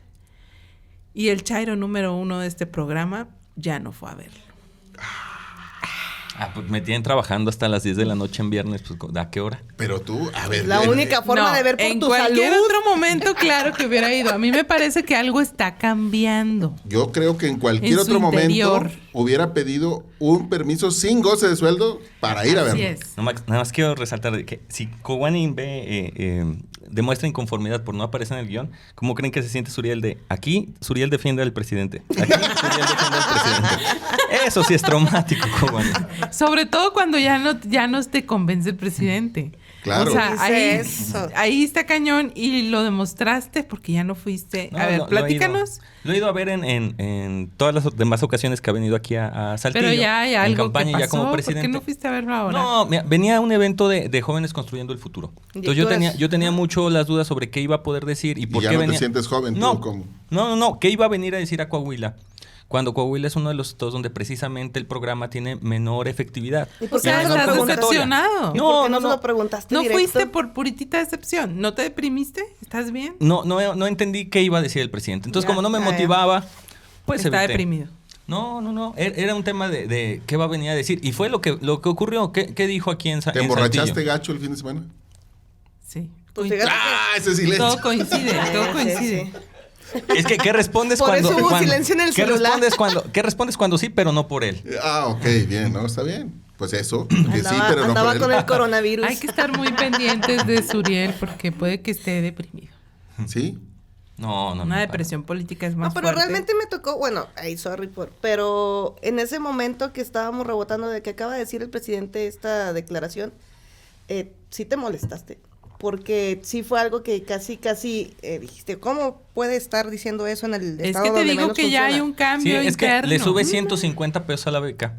y el chairo número 1 de este programa ya no fue a verlo. Pues me tienen trabajando hasta las 10 de la noche en viernes, pues ¿a qué hora? Pero tú, a ver... La única forma de ver por tu salud. En cualquier otro momento, claro que hubiera ido. A mí me parece que algo está cambiando. Yo creo que en cualquier otro momento hubiera pedido un permiso sin goce de sueldo para ir a verlo. Así es. Nada más quiero resaltar que si Coguanin demuestra inconformidad por no aparecer en el guión, ¿cómo creen que se siente Suriel aquí Suriel defiende al presidente? Aquí Suriel defiende al presidente. Eso sí es traumático, Coguanin. Sobre todo cuando ya no te convence el presidente. Claro. O sea, Dice eso. ahí está cañón y lo demostraste porque ya no fuiste. No, a ver, platícanos. Lo he ido a ver en todas las demás ocasiones que ha venido aquí a Saltillo. Pero ya hay en algo campaña, que pasó. ya como ¿Por presidente. qué no fuiste a verlo ahora? No, mira, venía a un evento de jóvenes construyendo el futuro. Entonces yo tenía mucho las dudas sobre qué iba a poder decir y por ya qué no venía. te sientes joven, No, tú como... no, ¿qué iba a venir a decir a Coahuila? Cuando Coahuila es uno de los estados donde precisamente el programa tiene menor efectividad. ¿Y por O sea, qué no se lo estás preguntaste? decepcionado. ¿Y por qué no se lo preguntaste ¿No directo? fuiste por puritita decepción? ¿No te deprimiste? ¿Estás bien? No entendí qué iba a decir el presidente. Entonces, Ya, como no me ya. motivaba, pues Está evité. deprimido. No. Era un tema de qué va a venir a decir. Y fue lo que ocurrió. ¿Qué dijo aquí en ¿Te en emborrachaste Saltillo? gacho el fin de semana? Sí. Pues fíjate ¡Ah, ese silencio! Todo coincide, todo Sí, coincide. sí. Es que ¿qué respondes Por cuando... eso hubo cuando- silencio en el ¿qué celular? respondes cuando sí, pero no por él? Ah, ok, bien, ¿no? Está bien. Pues eso, que sí, pero no andaba por con él. el coronavirus. Hay que estar muy pendientes de Suriel porque puede que esté deprimido. ¿Sí? No. Una depresión política es más No, pero fuerte. realmente me tocó, bueno, pero en ese momento que estábamos rebotando de que acaba de decir el presidente esta declaración, sí te molestaste, porque sí fue algo que casi dijiste, ¿cómo puede estar diciendo eso en el Es estado que te donde digo menos que ya hay funciona? un Sí, cambio es que interno. le sube 150 pesos a la beca.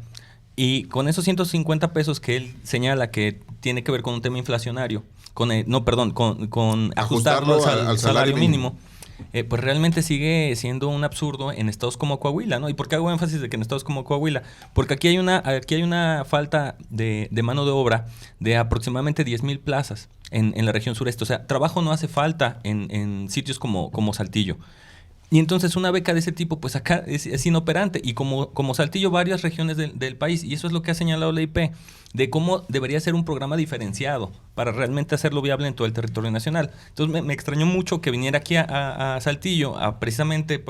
Y con esos 150 pesos que él señala que tiene que ver con un tema inflacionario, con ajustarlo al salario mínimo, pues realmente sigue siendo un absurdo en estados como Coahuila, ¿no? ¿Y por qué hago énfasis de que en estados como Coahuila? Porque aquí hay una falta de mano de obra de aproximadamente 10,000 plazas en la región sureste. O sea, trabajo no hace falta en sitios como Saltillo. Y entonces una beca de ese tipo, pues acá es inoperante. Y como Saltillo, varias regiones del país. Y eso es lo que ha señalado la IP, de cómo debería ser un programa diferenciado para realmente hacerlo viable en todo el territorio nacional. Entonces me extrañó mucho que viniera aquí a Saltillo a precisamente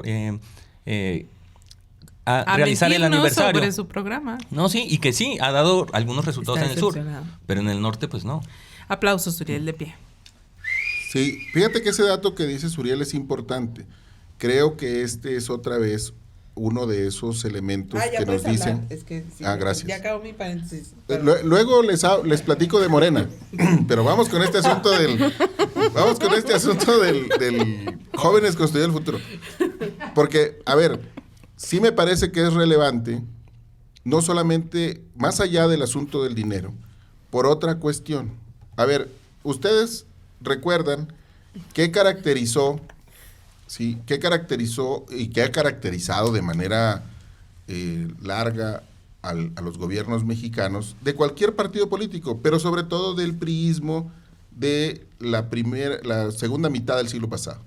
a realizar el mentirnos aniversario. sobre su programa. No, sí, y que sí, ha dado algunos resultados Está en el sur. decepcionado. Pero en el norte, pues no. Aplausos, Suriel, de pie. Sí, fíjate que ese dato que dice Suriel es importante. Creo que este es otra vez uno de esos elementos que nos dicen... Es que sí, gracias. Ya acabó mi paréntesis. Luego les platico de Morena, pero vamos con este asunto del jóvenes construyendo el futuro. Porque, a ver, sí me parece que es relevante, no solamente más allá del asunto del dinero, por otra cuestión. A ver, ustedes recuerdan qué caracterizó y qué ha caracterizado de manera larga a los gobiernos mexicanos de cualquier partido político, pero sobre todo del priismo de la segunda mitad del siglo pasado.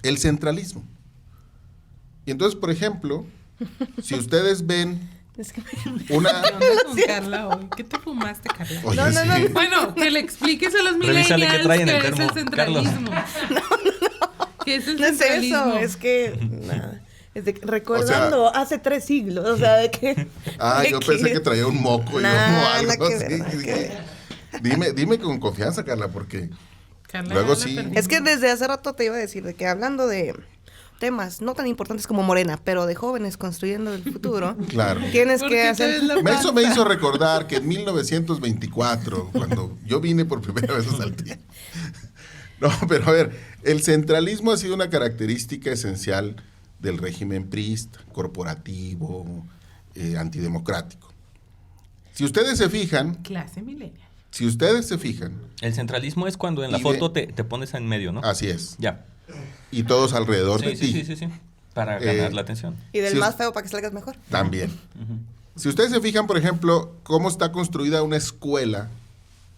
El centralismo. Y entonces, por ejemplo, si ustedes ven Es que una... ¿Qué onda con Carla hoy? ¿Qué te fumaste, Carla? Oye, No, sí. Bueno, que le expliques a los Revísale millennials qué trae en el qué es termo, el centralismo. ¿Qué es el no es centralismo? eso, es que nada. Es de que recordando hace 3 siglos, o sea, de que... Yo pensé que traía un moco Nah, o algo nada que así. ver, nada que Dije, ver. dime con confianza, Carla, porque Carla, luego ya la sí. perdimos. Es que desde hace rato te iba a decir de que hablando de temas no tan importantes como Morena, pero de jóvenes construyendo el futuro, Claro. tienes ¿Por que qué te hacer... ves la Eso me panza? hizo recordar que en 1924, cuando yo vine por primera vez a Saltillo. No, pero a ver, el centralismo ha sido una característica esencial del régimen priista, corporativo, antidemocrático. Si ustedes se fijan, Clase millennial. El centralismo es cuando en la Y foto te pones en medio, ¿no? así es, Ya. y todos alrededor de ti. Sí. Para ganar la atención. Y del Si más es- feo para que salgas mejor. También. Si ustedes se fijan, por ejemplo, cómo está construida una escuela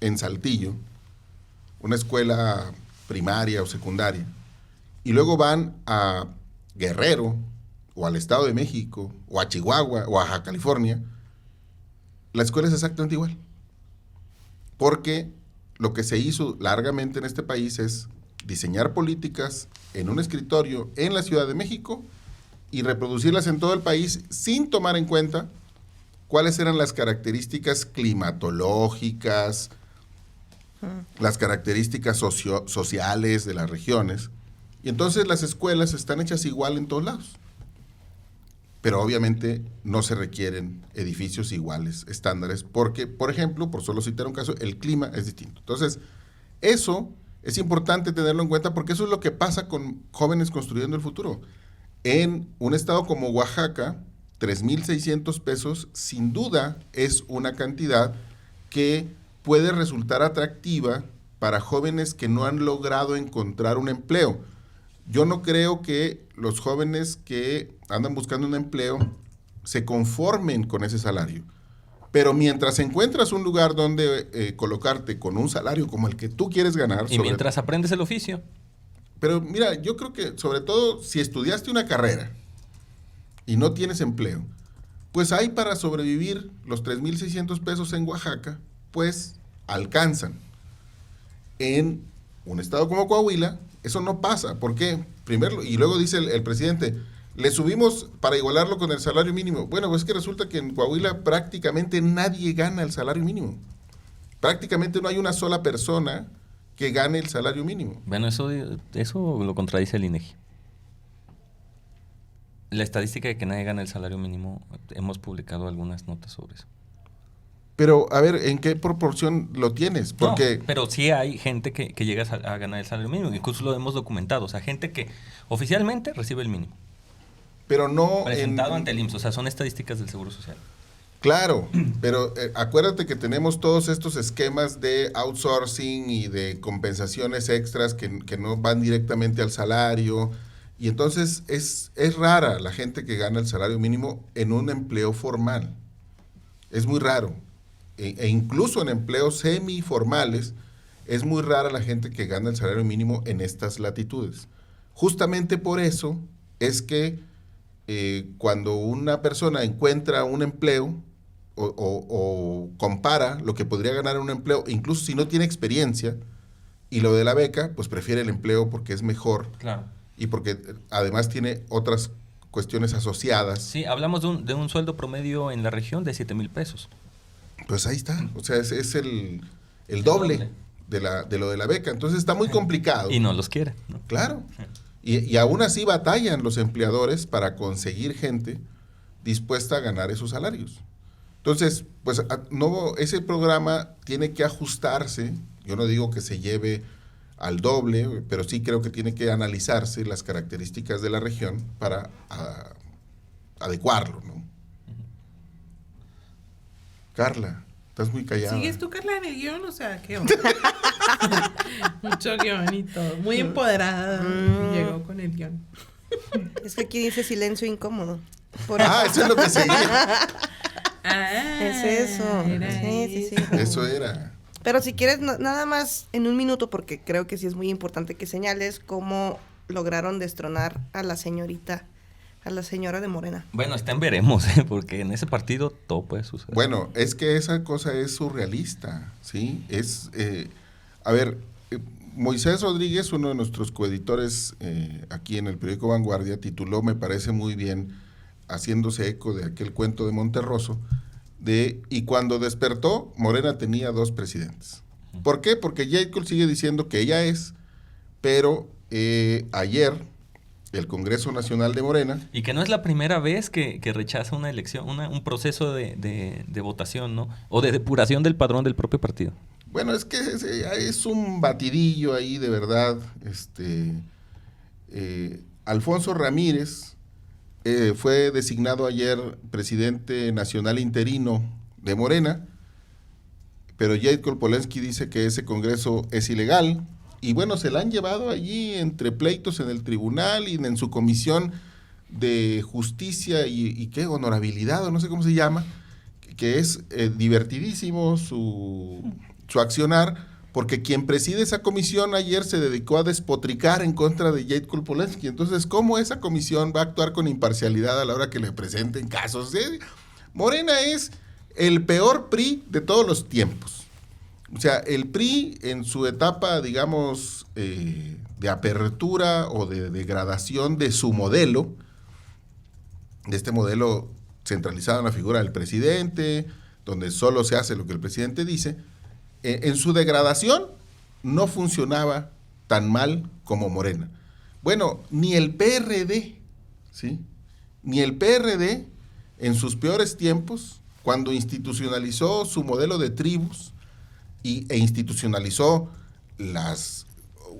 en Saltillo, una escuela primaria o secundaria, y luego van a Guerrero, o al Estado de México, o a Chihuahua, o a Baja California, la escuela es exactamente igual. Porque lo que se hizo largamente en este país es diseñar políticas en un escritorio en la Ciudad de México y reproducirlas en todo el país sin tomar en cuenta cuáles eran las características climatológicas, las características sociales de las regiones. Y entonces las escuelas están hechas igual en todos lados. pero obviamente no se requieren edificios iguales, estándares, porque, por ejemplo, por solo citar un caso, el clima es distinto. Entonces, eso es importante tenerlo en cuenta porque eso es lo que pasa con jóvenes construyendo el futuro. En un estado como Oaxaca, 3,600 pesos sin duda es una cantidad que puede resultar atractiva para jóvenes que no han logrado encontrar un empleo. Yo no creo que los jóvenes que andan buscando un empleo se conformen con ese salario. Pero mientras encuentras un lugar donde colocarte con un salario como el que tú quieres ganar... Y mientras aprendes el oficio. Pero mira, yo creo que sobre todo si estudiaste una carrera y no tienes empleo, pues hay para sobrevivir los 3,600 pesos en Oaxaca, pues alcanzan. En un estado como Coahuila, eso no pasa. ¿Por qué? Primero, y luego dice el presidente, le subimos para igualarlo con el salario mínimo. Bueno, pues es que resulta que en Coahuila prácticamente nadie gana el salario mínimo. Prácticamente no hay una sola persona que gane el salario mínimo. Bueno, eso lo contradice el INEGI. La estadística de que nadie gana el salario mínimo, hemos publicado algunas notas sobre eso. Pero, a ver, ¿en qué proporción lo tienes? Porque... No, pero sí hay gente que llega a ganar el salario mínimo. Incluso lo hemos documentado. O sea, gente que oficialmente recibe el mínimo. Pero no... Presentado ante el IMSS. O sea, son estadísticas del Seguro Social. Claro, pero acuérdate que tenemos todos estos esquemas de outsourcing y de compensaciones extras que no van directamente al salario. Y entonces es rara la gente que gana el salario mínimo en un empleo formal. Es muy raro. E incluso en empleos semiformales es muy rara la gente que gana el salario mínimo en estas latitudes. Justamente por eso es que cuando una persona encuentra un empleo o compara lo que podría ganar en un empleo, incluso si no tiene experiencia, y lo de la beca, pues prefiere el empleo porque es mejor. Claro. Y porque además tiene otras cuestiones asociadas. Sí, hablamos de un sueldo promedio en la región de 7,000 pesos. Pues ahí está, o sea, es el doble de lo de la beca. Entonces está muy complicado. Y no los quiere, ¿no? Claro. Y aún así batallan los empleadores para conseguir gente dispuesta a ganar esos salarios. Entonces, pues ese programa tiene que ajustarse. Yo no digo que se lleve al doble, pero sí creo que tiene que analizarse las características de la región para adecuarlo, ¿no? Carla, estás muy callada. ¿Sigues tú, Carla, en el guión? O sea, qué onda. Mucho guionito. Muy empoderada. Llegó con el guión. Es que aquí dice silencio incómodo. Eso es lo que seguía. Es eso. Sí. Eso era. Pero si quieres, nada más en un minuto, porque creo que sí es muy importante que señales cómo lograron destronar a la señora de Morena. Bueno, veremos, porque en ese partido todo puede suceder. Bueno, es que esa cosa es surrealista, ¿sí? Moisés Rodríguez, uno de nuestros coeditores aquí en el periódico Vanguardia, tituló, me parece muy bien, haciéndose eco de aquel cuento de Monterroso, y cuando despertó, Morena tenía 2 presidentes. ¿Por qué? Porque Jacob sigue diciendo que ella es, pero ayer el Congreso Nacional de Morena... Y que no es la primera vez que rechaza una elección, un proceso de votación, ¿no? O de depuración del padrón del propio partido. Bueno, es que es un batidillo ahí, de verdad. Alfonso Ramírez fue designado ayer presidente nacional interino de Morena, pero Jacob Polensky dice que ese congreso es ilegal. Y bueno, se la han llevado allí entre pleitos en el tribunal y en su comisión de justicia y qué honorabilidad, o no sé cómo se llama, que es divertidísimo su accionar, porque quien preside esa comisión ayer se dedicó a despotricar en contra de Jacob Polensky. Entonces, ¿cómo esa comisión va a actuar con imparcialidad a la hora que le presenten casos? Morena es el peor PRI de todos los tiempos. O sea, el PRI en su etapa, digamos, de apertura o de degradación de su modelo, de este modelo centralizado en la figura del presidente, donde solo se hace lo que el presidente dice, en su degradación no funcionaba tan mal como Morena. Bueno, ni el PRD, ¿sí? ni el PRD en sus peores tiempos, cuando institucionalizó su modelo de tribus e institucionalizó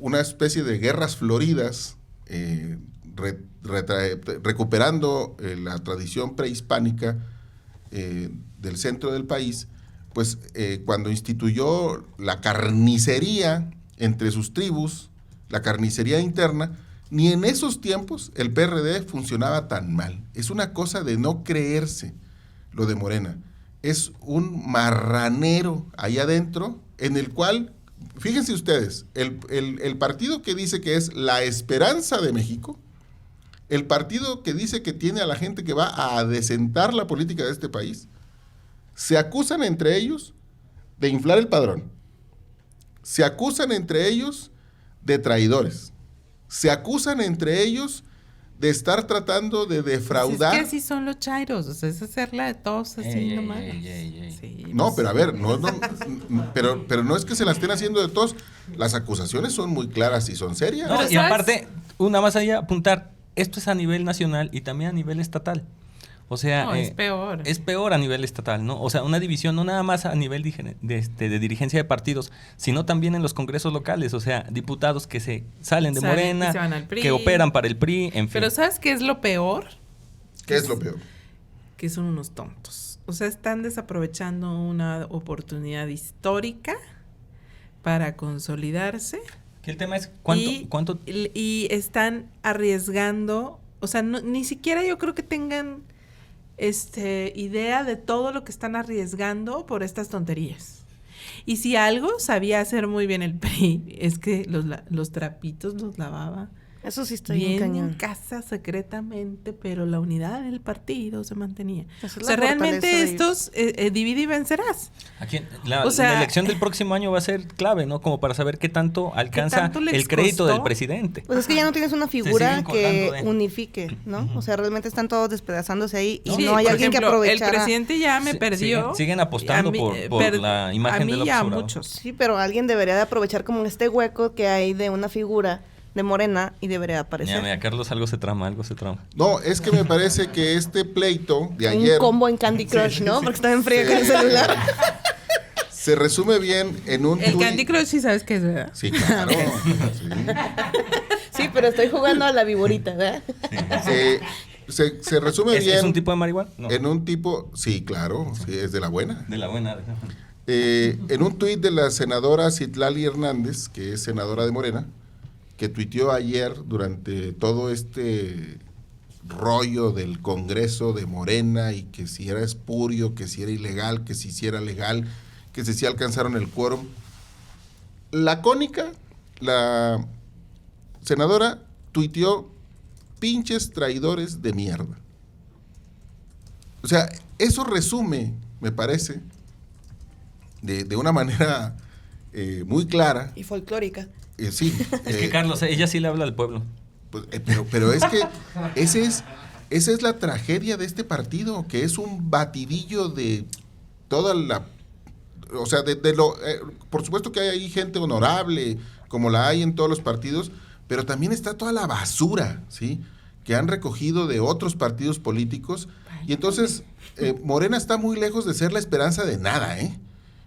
una especie de guerras floridas, recuperando la tradición prehispánica del centro del país, pues cuando instituyó la carnicería entre sus tribus, la carnicería interna, ni en esos tiempos el PRD funcionaba tan mal. Es una cosa de no creerse lo de Morena. Es un marranero ahí adentro en el cual, fíjense ustedes, el partido que dice que es la esperanza de México, el partido que dice que tiene a la gente que va a desentar la política de este país, se acusan entre ellos de inflar el padrón. Se acusan entre ellos de traidores. Se acusan entre ellos de estar tratando de defraudar. Es que así son los chairos, o sea, es hacerla de todos así nomás. Sí, no, pero a ver, pero no es que se la estén haciendo de todos. Las acusaciones son muy claras y son serias. No, y aparte, una más allá, apuntar, esto es a nivel nacional y también a nivel estatal. O sea, no, es peor. Es peor a nivel estatal, ¿no? O sea, una división no nada más a nivel de dirigencia de partidos, sino también en los congresos locales. O sea, diputados que se salen de Morena, se van al PRI, que operan para el PRI, en fin. Pero ¿sabes qué es lo peor? ¿Qué es lo peor? Que son unos tontos. O sea, están desaprovechando una oportunidad histórica para consolidarse. Que el tema es cuánto... Y están arriesgando, o sea, ni siquiera yo creo que tengan idea de todo lo que están arriesgando por estas tonterías. Y si algo sabía hacer muy bien el PRI, es que los trapitos los lavaba. Eso sí está bien cañón. En casa secretamente, pero la unidad del partido se mantenía. O sea, realmente estos divide y vencerás. Aquí, la elección del próximo año va a ser clave, ¿no? Como para saber qué tanto alcanza el crédito del presidente. Pues es que ya no tienes una figura que unifique, ¿no? O sea, realmente están todos despedazándose ahí y no hay alguien que aprovechara. El presidente ya me perdió. Siguen apostando por la imagen de López Obrador. Muchos. Sí, pero alguien debería de aprovechar como este hueco que hay de una figura de Morena y debería aparecer. Mira, Carlos, algo se trama. No, es que me parece que este pleito de ayer... Un combo en Candy Crush, ¿no? Porque está en frío con el celular. Se resume bien en un El Candy Crush sí sabes qué es, ¿verdad? Sí, claro. Sí, pero estoy jugando a la viborita, ¿verdad? Se resume bien... ¿Es un tipo de marihuana? No. En un tipo... Sí, claro. Sí, es de la buena. De la buena. En un tuit de la senadora Citlali Hernández, que es senadora de Morena, que tuiteó ayer durante todo este rollo del Congreso de Morena y que si era espurio, que si era ilegal, que si era legal, que si alcanzaron el quórum. Lacónica, la senadora tuiteó: pinches traidores de mierda. O sea, eso resume, me parece, de una manera muy clara. Y folclórica. Sí. Es que Carlos, ella sí le habla al pueblo. Pues, pero es que esa es la tragedia de este partido, que es un batidillo de toda la... O sea, por supuesto que hay ahí gente honorable, como la hay en todos los partidos, pero también está toda la basura, ¿sí?, que han recogido de otros partidos políticos. Y entonces, Morena está muy lejos de ser la esperanza de nada, ¿eh?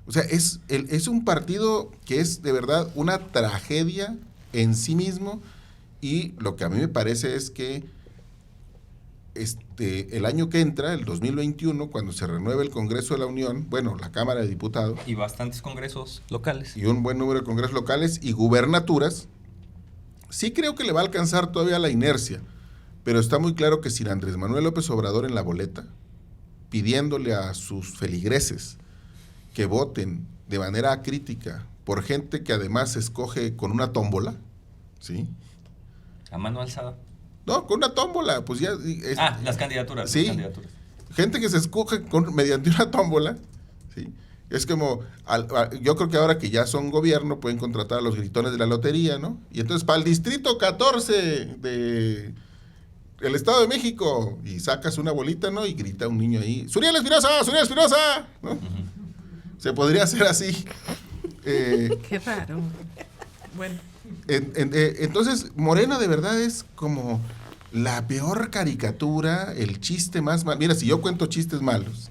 O sea, es un partido que es de verdad una tragedia en sí mismo, y lo que a mí me parece es que el año que entra, el 2021, cuando se renueve el Congreso de la Unión, bueno, la Cámara de Diputados. Y bastantes congresos locales. Y un buen número de congresos locales y gubernaturas, sí creo que le va a alcanzar todavía la inercia, pero está muy claro que sin Andrés Manuel López Obrador en la boleta, pidiéndole a sus feligreses que voten de manera crítica por gente que además se escoge con una tómbola, ¿sí? A mano alzada. No, con una tómbola, pues ya... las candidaturas. Sí, las candidaturas. Gente que se escoge mediante una tómbola, ¿sí? Es como, yo creo que ahora que ya son gobierno, pueden contratar a los gritones de la lotería, ¿no? Y entonces, para el distrito 14 de el Estado de México, y sacas una bolita, ¿no? Y grita un niño ahí, ¡Suriel Espinosa! ¡Suriel Espinosa! ¿No? Se podría hacer así. Qué raro. Bueno. Entonces, Morena de verdad es como la peor caricatura, el chiste más malo. Mira, si yo cuento chistes malos.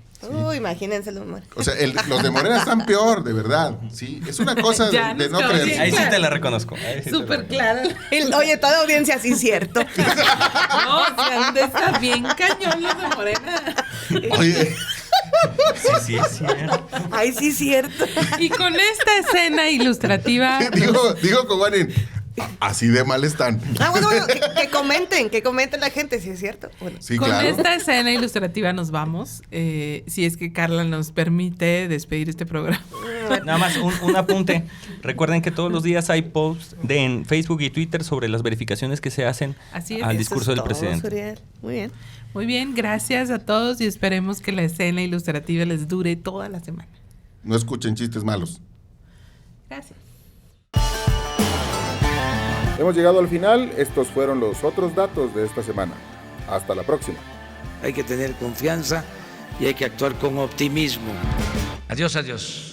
Imagínense los malos. O sea, los de Morena están peor, de verdad. Sí, es una cosa Ya de nos no quedó creer. Ahí sí te la reconozco. Súper claro. Oye, toda audiencia, sí, cierto. No, o sea, ¿dónde está bien cañón los de Morena? Oye, Sí, es cierto. Ay, sí, cierto. Y con esta escena ilustrativa. digo como Juanín, así de mal están. Bueno, que comenten la gente, si es cierto. Bueno. Sí, Con claro. esta escena ilustrativa nos vamos. Si es que Carla nos permite despedir este programa. Nada más un apunte. Recuerden que todos los días hay posts en Facebook y Twitter sobre las verificaciones que se hacen Así es. al Eso discurso Eso es del todo, presidente. Suriel. Muy bien. Muy bien, gracias a todos y esperemos que la escena ilustrativa les dure toda la semana. No escuchen chistes malos. Gracias. Hemos llegado al final. Estos fueron los otros datos de esta semana. Hasta la próxima. Hay que tener confianza y hay que actuar con optimismo. Adiós, adiós.